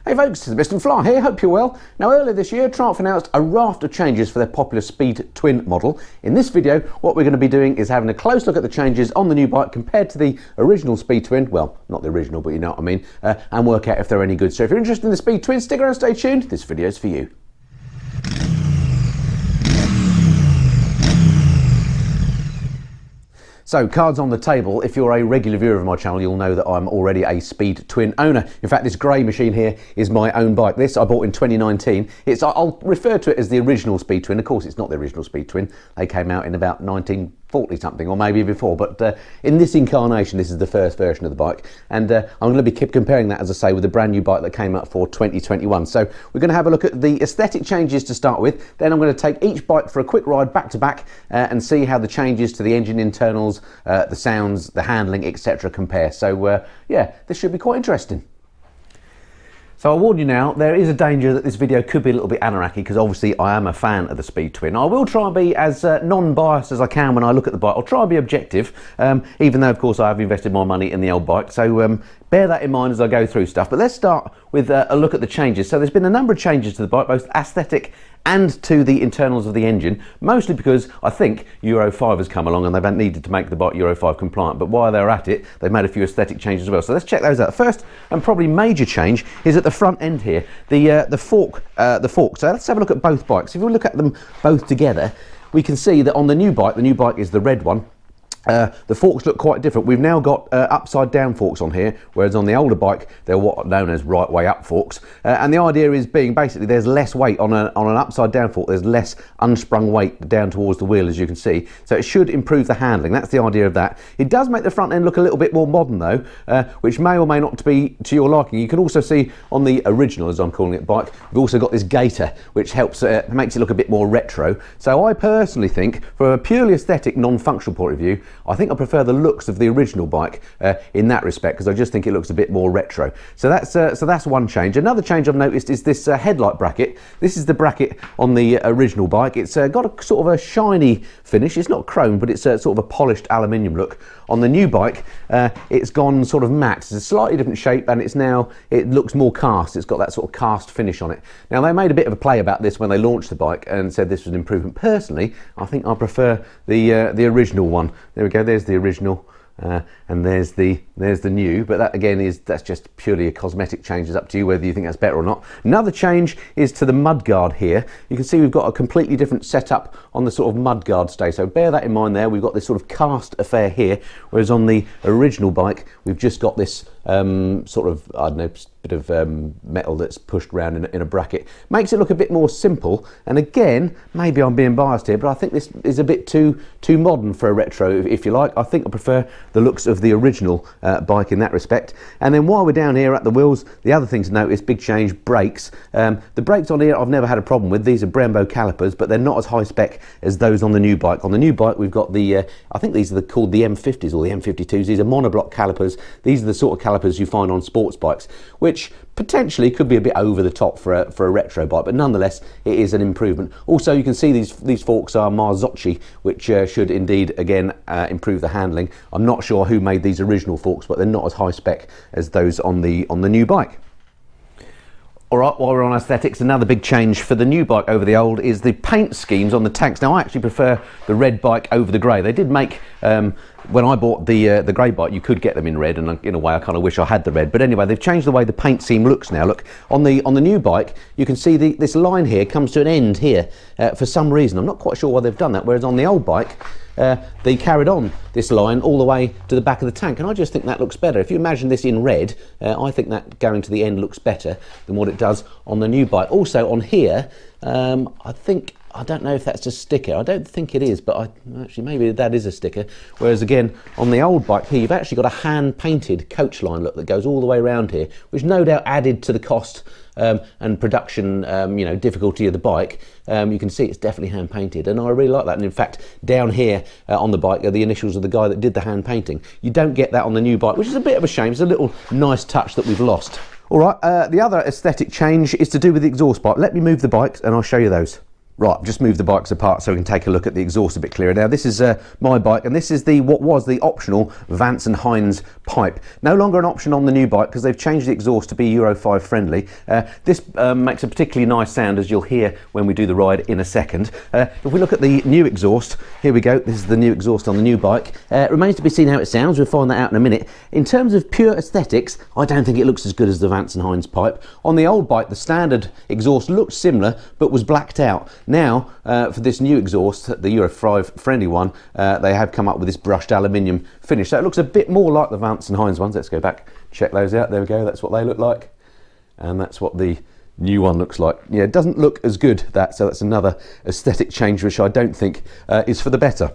Hey folks, it's Mr. Fly here, hope you're well. Now earlier this year, Triumph announced a raft of changes for their popular Speed Twin model. In this video, what we're going to be doing is having a close look at the changes on the new bike compared to the original Speed Twin, well, not the original, but you know what I mean, and work out if they're any good. So if you're interested in the Speed Twin, stick around, stay tuned, this video's for you. So, cards on the table. If you're a regular viewer of my channel, you'll know that I'm already a Speed Twin owner. In fact, this grey machine here is my own bike. This I bought in 2019. I'll refer to it as the original Speed Twin. Of course, it's not the original Speed Twin. They came out in about 1940 something, or maybe before. But in this incarnation, this is the first version of the bike. And I'm going to be comparing that, as I say, with the brand new bike that came out for 2021. So we're going to have a look at the aesthetic changes to start with. Then I'm going to take each bike for a quick ride back to back and see how the changes to the engine internals, the sounds, the handling, etc. compare. So yeah, this should be quite interesting. So I warn you now, there is a danger that this video could be a little bit anarchy because obviously I am a fan of the Speed Twin. I will try and be as non-biased as I can when I look at the bike. I'll try and be objective, even though of course I have invested my money in the old bike. So bear that in mind as I go through stuff. But let's start with a look at the changes. So there's been a number of changes to the bike, both aesthetic and to the internals of the engine, mostly because I think Euro 5 has come along and they've needed to make the bike Euro 5 compliant. But while they're at it, they've made a few aesthetic changes as well. So let's check those out. First, and probably major change, is at the front end here, the fork. So let's have a look at both bikes. If we look at them both together, we can see that on the new bike is the red one. The forks look quite different. We've now got upside down forks on here, whereas on the older bike they're what are known as right way up forks. And the idea is being basically there's less weight on an upside down fork. There's less unsprung weight down towards the wheel, as you can see. So it should improve the handling. That's the idea of that. It does make the front end look a little bit more modern though, which may or may not be to your liking. You can also see on the original, as I'm calling it, bike, we've also got this gaiter, which helps makes it look a bit more retro. So I personally think, from a purely aesthetic, non-functional point of view, I think I prefer the looks of the original bike in that respect, because I just think it looks a bit more retro. So that's one change. Another change I've noticed is this headlight bracket. This is the bracket on the original bike. It's got a sort of a shiny finish. It's not chrome, but it's sort of a polished aluminium look. On the new bike, it's gone sort of matte. It's a slightly different shape, and it looks more cast. It's got that sort of cast finish on it. Now, they made a bit of a play about this when they launched the bike and said this was an improvement. Personally, I think I prefer the original one. There we go. There's the original, and there's the new. But that again that's just purely a cosmetic change. It's up to you whether you think that's better or not. Another change is to the mudguard here. You can see we've got a completely different setup on the sort of mudguard stay. So bear that in mind there. We've got this sort of cast affair here, whereas on the original bike we've just got this sort of, I don't know, bit of metal that's pushed around in a bracket. Makes it look a bit more simple, and again, maybe I'm being biased here, but I think this is a bit too modern for a retro, if you like. I think I prefer the looks of the original bike in that respect. And then while we're down here at the wheels, the other thing to note is big change, brakes. The brakes on here I've never had a problem with. These are Brembo calipers, but they're not as high spec as those on the new bike. On the new bike we've got the, I think these are called the M50s or the M52s. These are monoblock calipers. These are the sort of calipers you find on sports bikes, which potentially could be a bit over the top for a retro bike, but nonetheless it is an improvement. Also, you can see these forks are Marzocchi, which should indeed again improve the handling. I'm not sure who made these original forks, but they're not as high spec as those on the new bike. Alright, while we're on aesthetics, another big change for the new bike over the old is the paint schemes on the tanks. Now, I actually prefer the red bike over the grey. They did make, when I bought the grey bike, you could get them in red, and in a way I kind of wish I had the red. But anyway, they've changed the way the paint scheme looks now. Look, on the new bike, you can see this line here comes to an end here for some reason. I'm not quite sure why they've done that, whereas on the old bike, they carried on this line all the way to the back of the tank, and I just think that looks better. If you imagine this in red, I think that going to the end looks better than what it does on the new bike. Also on here, I don't know if that's a sticker. I don't think it is, but actually maybe that is a sticker. Whereas again, on the old bike here, you've actually got a hand-painted coach line look that goes all the way around here, which no doubt added to the cost and production, difficulty of the bike. You can see it's definitely hand painted, and I really like that. And in fact, down here on the bike are the initials of the guy that did the hand painting. You don't get that on the new bike, which is a bit of a shame. It's a little nice touch that we've lost. All right, the other aesthetic change is to do with the exhaust pipe. Let me move the bikes and I'll show you those. Right, I've just moved the bikes apart so we can take a look at the exhaust a bit clearer. Now, this is my bike, and this is what was the optional Vance and Hines pipe. No longer an option on the new bike because they've changed the exhaust to be Euro 5 friendly. This makes a particularly nice sound, as you'll hear when we do the ride in a second. If we look at the new exhaust, here we go. This is the new exhaust on the new bike. It remains to be seen how it sounds. We'll find that out in a minute. In terms of pure aesthetics, I don't think it looks as good as the Vance and Hines pipe. On the old bike, the standard exhaust looked similar but was blacked out. Now, for this new exhaust, the Euro 5 friendly one, they have come up with this brushed aluminium finish. So it looks a bit more like the Vance and Hines ones. Let's go back, check those out. There we go, that's what they look like. And that's what the new one looks like. Yeah, it doesn't look as good, so that's another aesthetic change which I don't think is for the better.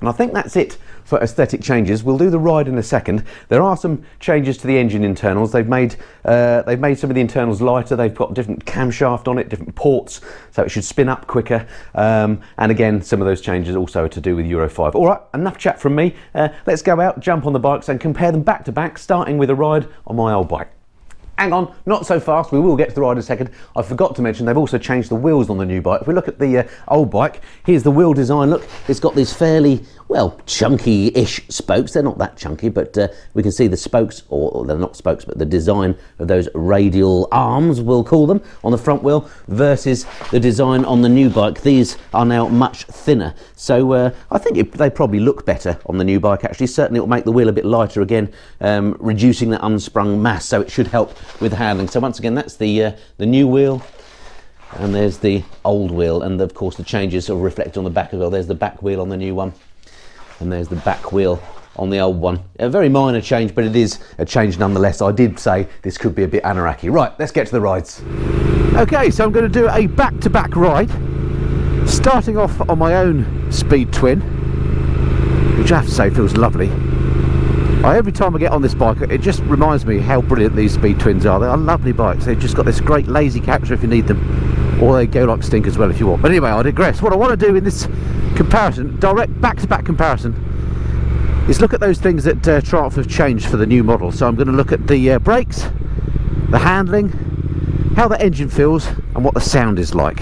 And I think that's it for aesthetic changes. We'll do the ride in a second. There are some changes to the engine internals. They've made some of the internals lighter. They've got different camshaft on it, different ports, so it should spin up quicker. And again, some of those changes also are to do with Euro 5. All right, enough chat from me. Let's go out, jump on the bikes and compare them back to back, starting with a ride on my old bike. Hang on, not so fast, we will get to the ride in a second. I forgot to mention they've also changed the wheels on the new bike. If we look at the old bike, here's the wheel design. Look, it's got these fairly, well, chunky-ish spokes. They're not that chunky, but we can see the spokes, or they're not spokes, but the design of those radial arms, we'll call them, on the front wheel versus the design on the new bike. These are now much thinner. So I think they probably look better on the new bike, actually. Certainly it will make the wheel a bit lighter again, reducing that unsprung mass, so it should help with handling. So once again, that's the new wheel, and there's the old wheel, and of course the changes are reflected on the back as well. There's the back wheel on the new one, and there's the back wheel on the old one. A very minor change, but it is a change nonetheless. I did say this could be a bit anarchy. Right, let's get to the rides. Okay, so I'm going to do a back-to-back ride, starting off on my own Speed Twin, which I have to say feels lovely. Every time I get on this bike, it just reminds me how brilliant these Speed Twins are. They are lovely bikes. They've just got this great lazy capture if you need them, or they go like stink as well if you want. But anyway, I digress. What I want to do in this comparison, direct back-to-back comparison, is look at those things that Triumph have changed for the new model. So I'm going to look at the brakes, the handling, how the engine feels, and what the sound is like.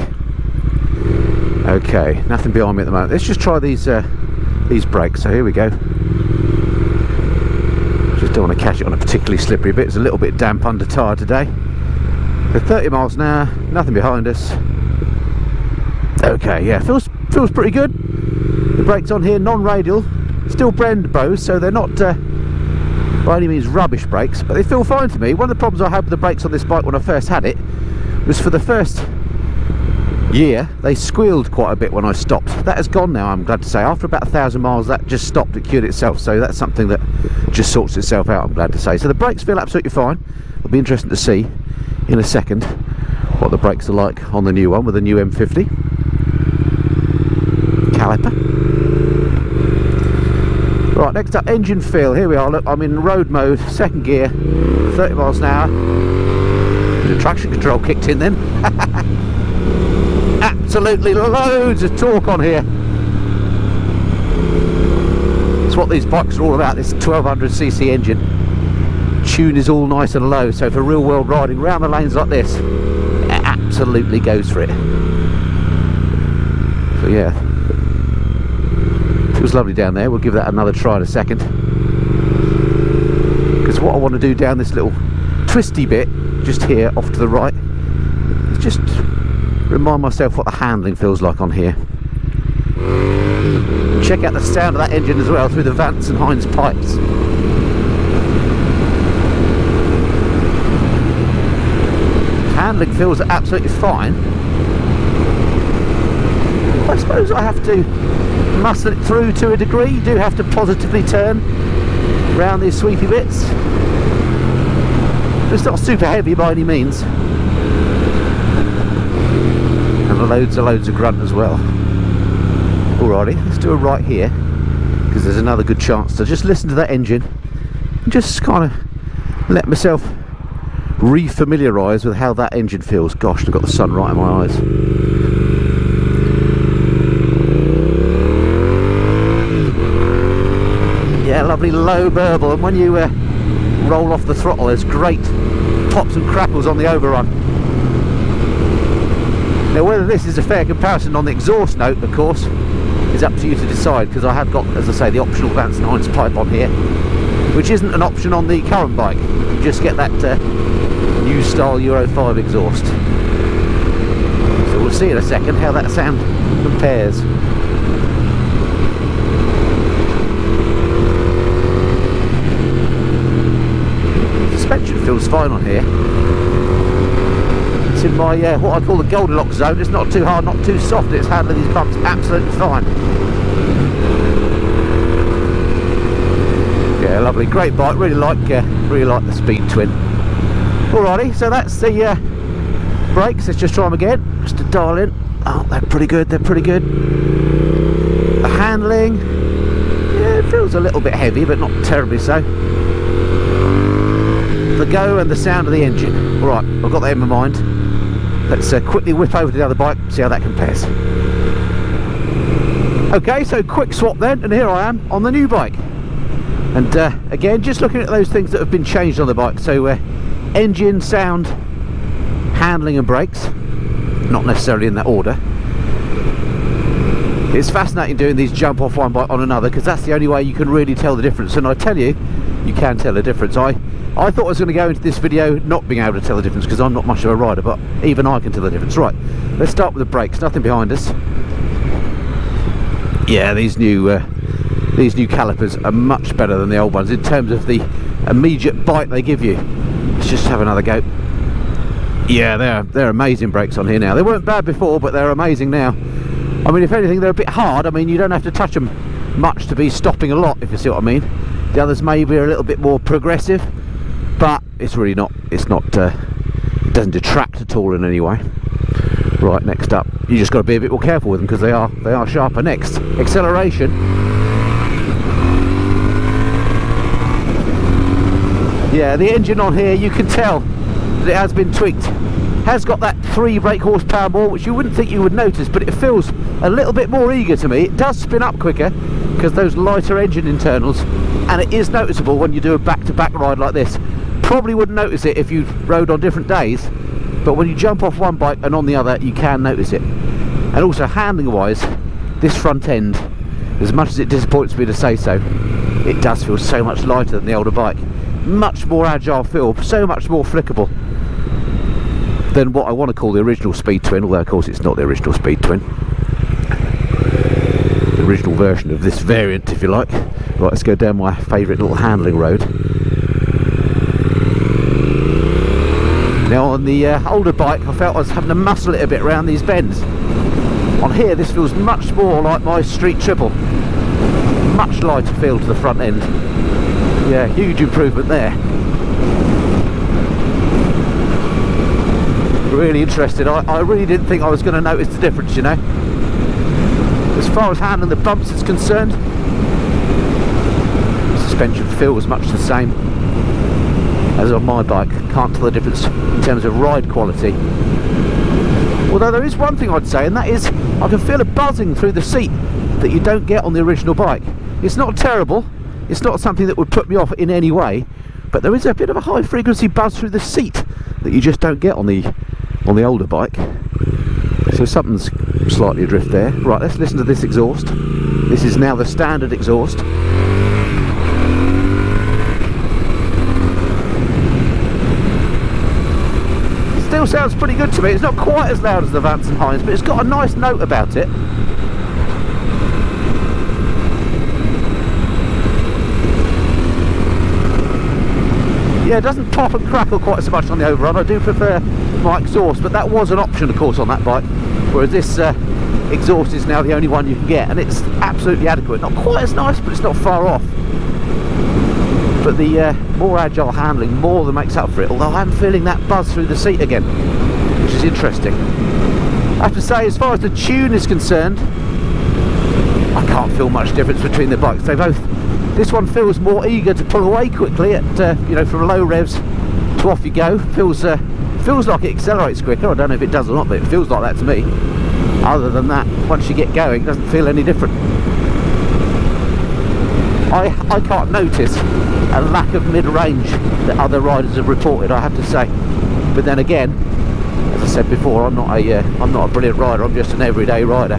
Okay, nothing behind me at the moment. Let's just try these brakes. So here we go. Just don't want to catch it on a particularly slippery bit. It's a little bit damp under tyre today. So 30 miles an hour, nothing behind us. Okay, yeah, feels pretty good. The brakes on here, non-radial, still Brembo, so they're not by any means rubbish brakes, but they feel fine to me. One of the problems I had with the brakes on this bike when I first had it was for the first year they squealed quite a bit when I stopped. That has gone now, I'm glad to say. After about 1,000 miles that just stopped, it cured itself, so that's something that just sorts itself out, I'm glad to say. So the brakes feel absolutely fine. It'll be interesting to see in a second what the brakes are like on the new one with the new M50 caliper. Right, next up, engine feel. Here we are. Look, I'm in road mode, second gear, 30 miles an hour. The traction control kicked in then. Absolutely loads of torque on here. It's what these bikes are all about, this 1200cc engine. Tune is all nice and low, so for real world riding round the lanes like this, it absolutely goes for it. So yeah, feels lovely down there. We'll give that another try in a second, because what I want to do down this little twisty bit just here off to the right is just remind myself what the handling feels like on here. Check out the sound of that engine as well through the Vance and Hines pipes. Handling feels absolutely fine. I suppose I have to muscle it through to a degree. You do have to positively turn around these sweepy bits. It's not super heavy by any means. And loads of grunt as well. Alrighty, let's do a right here, because there's another good chance to just listen to that engine and just kind of let myself re-familiarise with how that engine feels. Gosh, I've got the sun right in my eyes. Yeah, lovely low burble, and when you roll off the throttle there's great pops and crackles on the overrun. Now whether this is a fair comparison on the exhaust note, of course, is up to you to decide, because I have got, as I say, the optional Vance & Hines pipe on here, which isn't an option on the current bike. You just get that new style Euro 5 exhaust. So we'll see in a second how that sound compares. Suspension feels fine on here. It's in my what I call the Goldilocks zone. It's not too hard, not too soft. It's handling these bumps absolutely fine. Yeah, lovely, great bike. Really like the Speed Twin. Alrighty, so that's the brakes. Let's just try them again, just to dial in. Oh, they're pretty good. They're pretty good. The handling, yeah, it feels a little bit heavy, but not terribly so. The go and the sound of the engine. Alright, I've got that in my mind. Let's quickly whip over to the other bike, see how that compares. Okay, so quick swap then, and here I am on the new bike. And again, just looking at those things that have been changed on the bike. So engine, sound, handling and brakes. Not necessarily in that order. It's fascinating doing these jump off one bike on another, because that's the only way you can really tell the difference. And I tell you, you can tell the difference. I thought I was going to go into this video not being able to tell the difference, because I'm not much of a rider, but even I can tell the difference. Right, let's start with the brakes. Nothing behind us. Yeah, these new calipers are much better than the old ones in terms of the immediate bite they give you. Let's just have another go. Yeah, they're amazing brakes on here now. They weren't bad before, but they're amazing now. I mean, if anything, they're a bit hard. I mean, you don't have to touch them much to be stopping a lot, if you see what I mean. The others maybe are a little bit more progressive, but it's really not. It's not. It doesn't detract at all in any way. Right, next up, you just got to be a bit more careful with them, because they are sharper. Next, acceleration. Yeah, the engine on here, you can tell that it has been tweaked. Has got that 3 brake horsepower more, which you wouldn't think you would notice, but it feels a little bit more eager to me. It does spin up quicker because those lighter engine internals, and it is noticeable when you do a back-to-back ride like this. Probably wouldn't notice it if you rode on different days, but when you jump off one bike and on the other, you can notice it. And also handling wise, this front end, as much as it disappoints me to say so, it does feel so much lighter than the older bike. Much more agile feel, so much more flickable than what I want to call the original Speed Twin, although of course it's not the original Speed Twin. The original version of this variant, if you like. Right, let's go down my favourite little handling road. Now on the older bike, I felt I was having to muscle it a bit around these bends. On here, this feels much more like my Street Triple. Much lighter feel to the front end. Yeah, huge improvement there. Really interested. I really didn't think I was going to notice the difference, you know. As far as handling the bumps is concerned, suspension feels much the same as on my bike. Can't tell the difference in terms of ride quality. Although there is one thing I'd say, and that is I can feel a buzzing through the seat that you don't get on the original bike. It's not terrible. It's not something that would put me off in any way, but there is a bit of a high frequency buzz through the seat that you just don't get on the older bike. So something's slightly adrift there. Right, let's listen to this exhaust. This is now the standard exhaust. It still sounds pretty good to me. It's not quite as loud as the Vance & Hines, but it's got a nice note about it. Yeah, it doesn't pop and crackle quite so much on the overrun. I do prefer my exhaust, but that was an option, of course, on that bike. Whereas this exhaust is now the only one you can get, and it's absolutely adequate. Not quite as nice, but it's not far off. But the more agile handling more than makes up for it. Although I'm feeling that buzz through the seat again, which is interesting. I have to say, as far as the tune is concerned, I can't feel much difference between the bikes. They both. This one feels more eager to pull away quickly at you know, from low revs to off you go. Feels like it accelerates quicker. I don't know if it does or not, but it feels like that to me. Other than that, once you get going, it doesn't feel any different. I can't notice a lack of mid-range that other riders have reported, I have to say. But then again, As I said before, I'm not a brilliant rider. I'm just an everyday rider.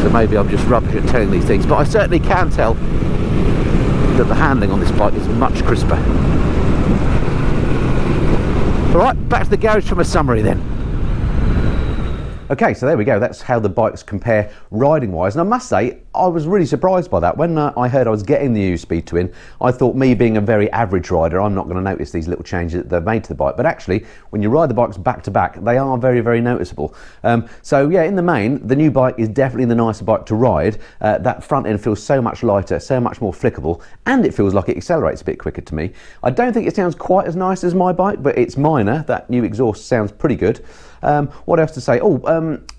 So maybe I'm just rubbish at telling these things, but I certainly can tell that the handling on this bike is much crisper. Alright, back to the garage from a summary then. Okay, so there we go. That's how the bikes compare riding wise. And I must say, I was really surprised by that. When I heard I was getting the new Speed Twin, I thought, me being a very average rider, I'm not going to notice these little changes that they've made to the bike. But actually, when you ride the bikes back to back, they are very, very noticeable. So yeah, in the main, the new bike is definitely the nicer bike to ride. That front end feels so much lighter, so much more flickable, and it feels like it accelerates a bit quicker to me. I don't think it sounds quite as nice as my bike, but it's minor. That new exhaust sounds pretty good. What else to say?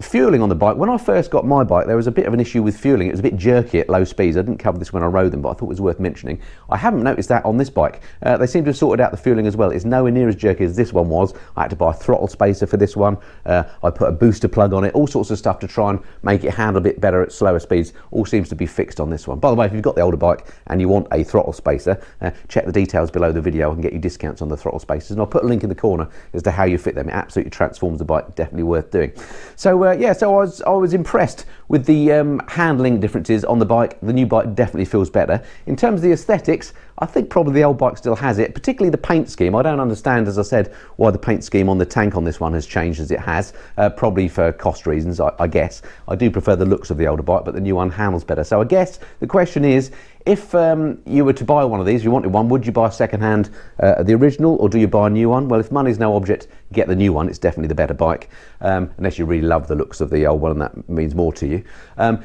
Fueling on the bike. When I first got my bike, there was a bit of an issue with fueling. It was a bit jerky at low speeds. I didn't cover this when I rode them, but I thought it was worth mentioning. I haven't noticed that on this bike. They seem to have sorted out the fueling as well. It's nowhere near as jerky as this one was. I had to buy a throttle spacer for this one. I put a booster plug on it, all sorts of stuff to try and make it handle a bit better at slower speeds. All seems to be fixed on this one. By the way, if you've got the older bike and you want a throttle spacer, check the details below the video. I can get you discounts on the throttle spacers, and I'll put a link in the corner as to how you fit them. It absolutely transforms the bike. Definitely worth doing. So yeah, so I was impressed with the handling differences on the bike. The new bike definitely feels better. In terms of the aesthetics, I think probably the old bike still has it, particularly the paint scheme. I don't understand, as I said, why the paint scheme on the tank on this one has changed as it has, probably for cost reasons, I guess. I do prefer the looks of the older bike, but the new one handles better. So I guess the question is, if you were to buy one of these, you wanted one, would you buy second-hand the original, or do you buy a new one? Well, if money's no object, get the new one. It's definitely the better bike, unless you really love the looks of the old one and that means more to you.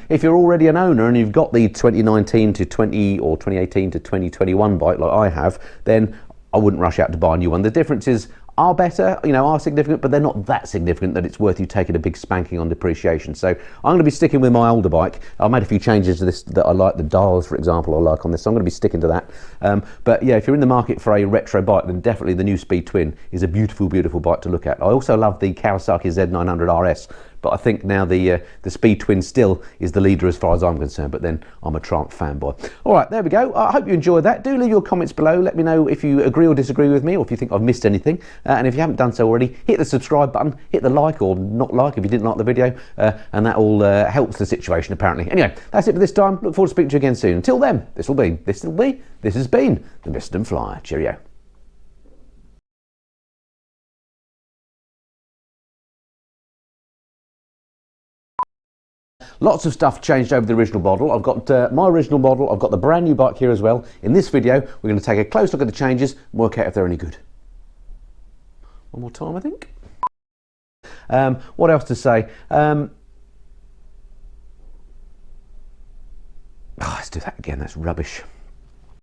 If you're already an owner and you've got the 2019 to 20 or 2018 to 2021 bike like I have, then I wouldn't rush out to buy a new one. The differences are better, are significant, but they're not that significant that it's worth you taking a big spanking on depreciation. So I'm going to be sticking with my older bike. I've made a few changes to this that I like. The dials, for example, I like on this, so I'm going to be sticking to that. But yeah, if you're in the market for a retro bike, then definitely the new Speed Twin is a beautiful, beautiful bike to look at. I also love the Kawasaki Z900 RS, but I think now the Speed Twin still is the leader as far as I'm concerned, but then I'm a Triumph fanboy. All right, there we go. I hope you enjoyed that. Do leave your comments below. Let me know if you agree or disagree with me, or if you think I've missed anything. And if you haven't done so already, hit the subscribe button, hit the like or not like if you didn't like the video, and that all helps the situation apparently. Anyway, that's it for this time. Look forward to speaking to you again soon. Until then, this has been the Piston Flyer. Cheerio. Lots of stuff changed over the original model. I've got my original model, I've got the brand new bike here as well. In this video, we're going to take a close look at the changes and work out if they're any good. One more time, I think. What else to say? Let's do that again, that's rubbish.